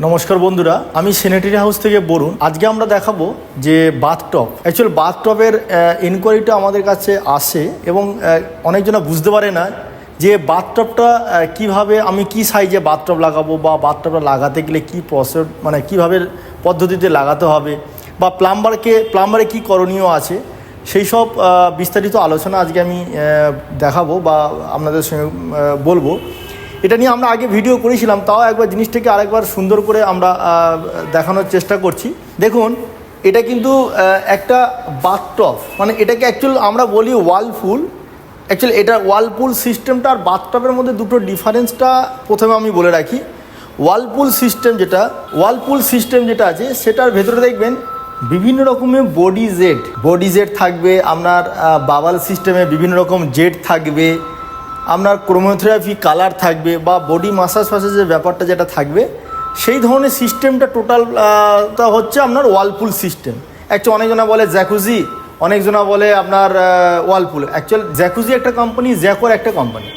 নমস্কার বন্ধুরা, আমি স্যানিটারি হাউস থেকে বরুণ। আজকে আমরা দেখাবো যে বাথটব। অ্যাকচুয়াল বাথটবের ইনকোয়ারিটা আমাদের কাছে আসে এবং অনেকজনা বুঝতে পারে না যে বাথটবটা কিভাবে, আমি কি সাইজে বাথটব লাগাবো বা বাথটবটা লাগাতে গেলে কি প্রসেস, মানে কিভাবে পদ্ধতিতে লাগাতে হবে বা প্লাম্বারে কি করণীয় আছে, সেই সব বিস্তারিত আলোচনা আজকে আমি দেখাবো বা আপনাদের সঙ্গে বলবো। এটা নিয়ে আমরা আগে ভিডিও করেছিলাম, তাও একবার জিনিসটাকে আরেকবার সুন্দর করে আমরা দেখানোর চেষ্টা করছি। দেখুন, এটা কিন্তু একটা বাথটব, মানে এটাকে অ্যাকচুয়াল আমরা বলি ওয়ালপুল। অ্যাকচুয়ালি এটা ওয়ালপুল সিস্টেমটা আর বাথটবের মধ্যে দুটো ডিফারেন্সটা প্রথমে আমি বলে রাখি। ওয়ালপুল সিস্টেম যেটা আছে সেটার ভেতরে দেখবেন বিভিন্ন রকমের বডি জেট থাকবে, আপনার বাবাল সিস্টেমে বিভিন্ন রকম জেট থাকবে, আপনার ক্রোমোথেরাপি কালার থাকবে বা বডি মাসাজের ব্যাপারটা যেটা থাকবে, সেই ধরনের সিস্টেমটা টোটালটা হচ্ছে আপনার ওয়ালপুল সিস্টেম। অ্যাকচুয়ালি অনেকজনা বলে জ্যাকুজি, অনেকজনা বলে আপনার ওয়ালপুল। অ্যাকচুয়াল জ্যাকুজি একটা কোম্পানি, জ্যাকোর একটা কোম্পানি।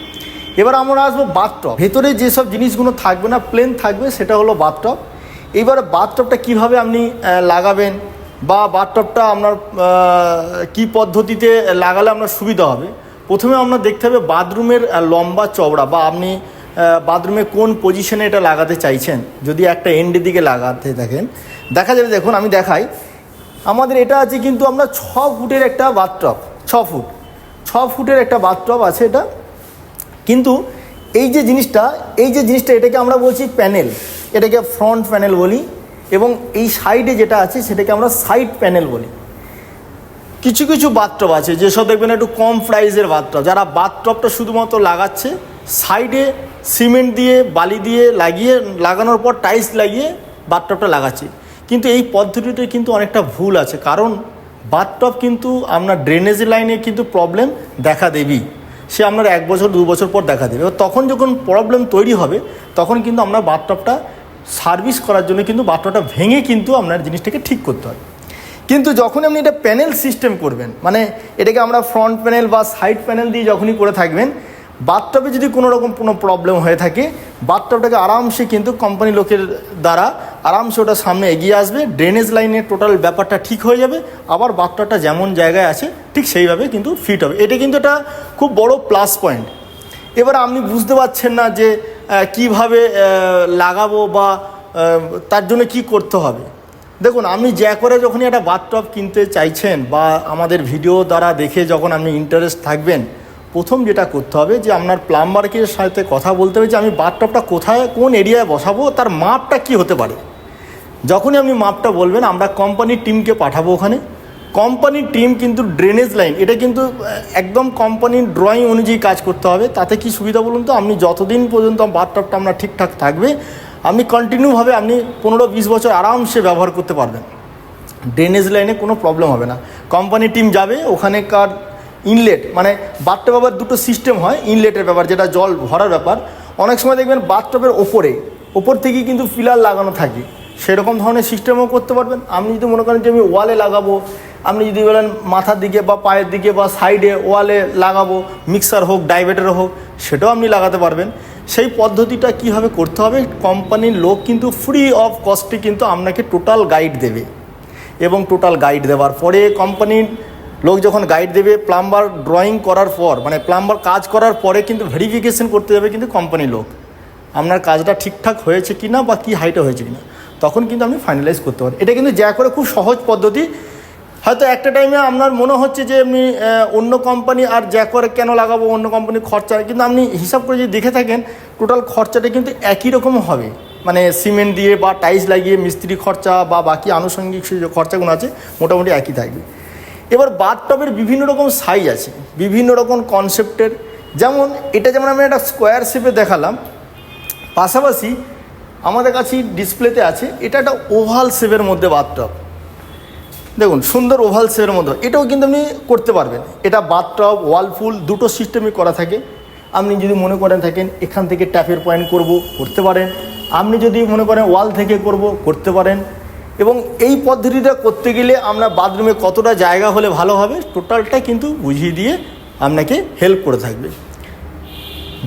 এবার আমরা আসবো বাথটব। ভেতরে যেসব জিনিসগুলো থাকবে না, প্লেন থাকবে, সেটা হলো বাথটব। এইবারে বাথটবটা কীভাবে আপনি লাগাবেন বা বাথটবটা আপনার কী পদ্ধতিতে লাগালে আপনার সুবিধা হবে, প্রথমে আপনার দেখতে হবে বাথরুমের লম্বা চওড়া বা আপনি বাথরুমে কোন পজিশনে এটা লাগাতে চাইছেন। যদি একটা এন্ডের দিকে লাগাতে থাকেন, দেখা যাবে, দেখুন আমি দেখাই, আমাদের এটা আছে কিন্তু আমরা 6 ফুটের একটা বাথটব, 6 ফুটের একটা বাথটব আছে এটা। কিন্তু এই যে জিনিসটা এটাকে আমরা বলছি প্যানেল, এটাকে ফ্রন্ট প্যানেল বলি, এবং এই সাইডে যেটা আছে সেটাকে আমরা সাইড প্যানেল বলি। কিছু কিছু বাথটব আছে যেসব দেখবেন একটু কম প্রাইসের বাথটব, যারা বাথটবটা শুধুমাত্র লাগাচ্ছে, সাইডে সিমেন্ট দিয়ে বালি দিয়ে লাগানোর পর টাইলস লাগিয়ে বাথটবটা লাগাচ্ছে। কিন্তু এই পদ্ধতিতে কিন্তু অনেকটা ভুল আছে, কারণ বাথটব কিন্তু আপনার ড্রেনেজ লাইনে কিন্তু প্রবলেম দেখা দেবেই, সে আপনার 1 বছর 2 বছর পর দেখা দেবে। তখন যখন প্রবলেম তৈরি হবে, তখন কিন্তু আপনার বাথটবটা সার্ভিস করার জন্য কিন্তু বাথটবটা ভেঙে কিন্তু আপনার জিনিসটাকে ঠিক করতে হয়। কিন্তু যখন আপনি এটা প্যানেল সিস্টেম করবেন, মানে এটাকে আমরা ফ্রন্ট প্যানেল বা সাইড প্যানেল দিয়ে যখনই করে থাকবেন, বাথটবে যদি কোনো রকম কোনো প্রবলেম হয়ে থাকে, বাথটবটাকে আরামসে কিন্তু কোম্পানি লোকের দ্বারা আরামসে ওটা সামনে এগিয়ে আসবে, ড্রেনেজ লাইনের টোটাল ব্যাপারটা ঠিক হয়ে যাবে, আবার বাথটবটা যেমন জায়গায় আছে ঠিক সেইভাবে কিন্তু ফিট হবে। এটা কিন্তু একটা খুব বড় প্লাস পয়েন্ট। এবার আপনি বুঝতে পারছেন না যে কিভাবে লাগাবো বা তার জন্য কি করতে হবে। দেখুন, আপনি জ্যাকোরে যখনই একটা বাথটব কিনতে চাইছেন বা আমাদের ভিডিও দ্বারা দেখে যখন আপনি ইন্টারেস্ট থাকবেন, প্রথম যেটা করতে হবে যে আপনার প্লাম্বারের সাথে কথা বলতে হবে যে আমি বাথটবটা কোথায়, কোন এরিয়ায় বসাবো, তার মাপটা কি হতে পারে। যখনই আপনি মাপটা বলবেন, আমরা কোম্পানির টিমকে পাঠাবো ওখানে। কোম্পানির টিম কিন্তু ড্রেনেজ লাইন, এটা কিন্তু একদম কোম্পানির ড্রয়িং অনুযায়ী কাজ করতে হবে। তাতে কি সুবিধা বলুন তো, আপনি যতদিন পর্যন্ত বাথটবটা আপনার ঠিকঠাক থাকবে, আপনি কন্টিনিউভাবে আপনি 15-20 বছর আরামসে ব্যবহার করতে পারবেন, ড্রেনেজ লাইনে কোনো প্রবলেম হবে না। কোম্পানির টিম যাবে, ওখানেকার ইনলেট, মানে বাথটব আবার দুটো সিস্টেম হয়, ইনলেটের ব্যাপার যেটা জল ভরার ব্যাপার। অনেক সময় দেখবেন বাথটবের ওপর থেকেই কিন্তু পিলার লাগানো থাকে, সেরকম ধরনের সিস্টেমও করতে পারবেন। আপনি যদি মনে করেন যে আমি ওয়ালে লাগাবো, আপনি যদি বলেন মাথার দিকে বা পায়ের দিকে বা সাইডে ওয়ালে লাগাবো, মিক্সার হোক ডাইভেটার হোক, সেটাও আপনি লাগাতে পারবেন। সেই পদ্ধতিটা কীভাবে করতে হবে, কোম্পানির লোক কিন্তু ফ্রি অফ কস্টে কিন্তু আপনাকে টোটাল গাইড দেবে, এবং টোটাল গাইড দেওয়ার পরে কোম্পানির লোক যখন গাইড দেবে, প্লাম্বার ড্রয়িং করার পর, মানে প্লাম্বার কাজ করার পরে কিন্তু ভেরিফিকেশন করতে যাবে কিন্তু কোম্পানির লোক, আপনার কাজটা ঠিকঠাক হয়েছে কি না বা কী হাইটে হয়েছে কি না, তখন কিন্তু আপনি ফাইনালাইজ করতে পারেন। এটা কিন্তু যা করে খুব সহজ পদ্ধতি। হয়তো একটা টাইমে আপনার মনে হচ্ছে যে আমি অন্য কোম্পানি আর জ্যাকোরে কেন লাগাবো, অন্য কোম্পানির খরচা, কিন্তু আপনি হিসাব করে যদি দেখে থাকেন টোটাল খরচাটা কিন্তু একই রকম হবে, মানে সিমেন্ট দিয়ে বা টাইলস লাগিয়ে মিস্ত্রি খরচা বা বাকি আনুষঙ্গিক যে খরচাগুলো আছে মোটামুটি একই থাকবে। এবার বাথটবের বিভিন্ন রকম সাইজ আছে, বিভিন্ন রকম কনসেপ্টের। যেমন এটা যেমন আমি একটা স্কোয়ার শেপে দেখালাম, পাশাপাশি আমাদের কাছে ডিসপ্লেতে আছে এটা একটা ওভাল শেপের মধ্যে বাথটব। দেখুন, সুন্দর ওভাল শেপের মধ্যে, এটাও কিন্তু আপনি করতে পারবেন। এটা বাথটব ওয়ালপুল দুটো সিস্টেমই করা থাকে। আপনি যদি মনে করেন থাকেন এখান থেকে ট্যাপের পয়েন্ট করতে পারেন, আপনি যদি মনে করেন ওয়াল থেকে করতে পারেন। এবং এই পদ্ধতিটা করতে গেলে আমরা বাথরুমে কতটা জায়গা হলে ভালো হবে, টোটালটা কিন্তু বুঝিয়ে দিয়ে আপনাকে হেল্প করে থাকবে।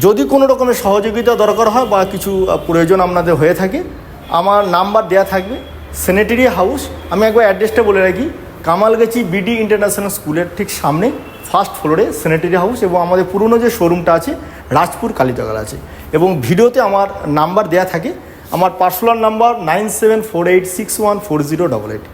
যদি কোনো রকমের সহযোগিতা দরকার হয় বা কিছু প্রয়োজন আপনাদের হয়ে থাকে, আমার নাম্বার দেওয়া থাকবে। স্যানিটারি হাউস, আমি একবার অ্যাড্রেসটা বলে রাখি, কামালগাছি বিডি ইন্টারন্যাশনাল স্কুলের ঠিক সামনে ফার্স্ট ফ্লোরে স্যানিটারি হাউস, এবং আমাদের পুরনো যে শোরুমটা আছে রাজপুর কালীতলায় আছে। এবং ভিডিওতে আমার নাম্বার দেওয়া থাকে, আমার পার্সোনাল নাম্বার 9748614088।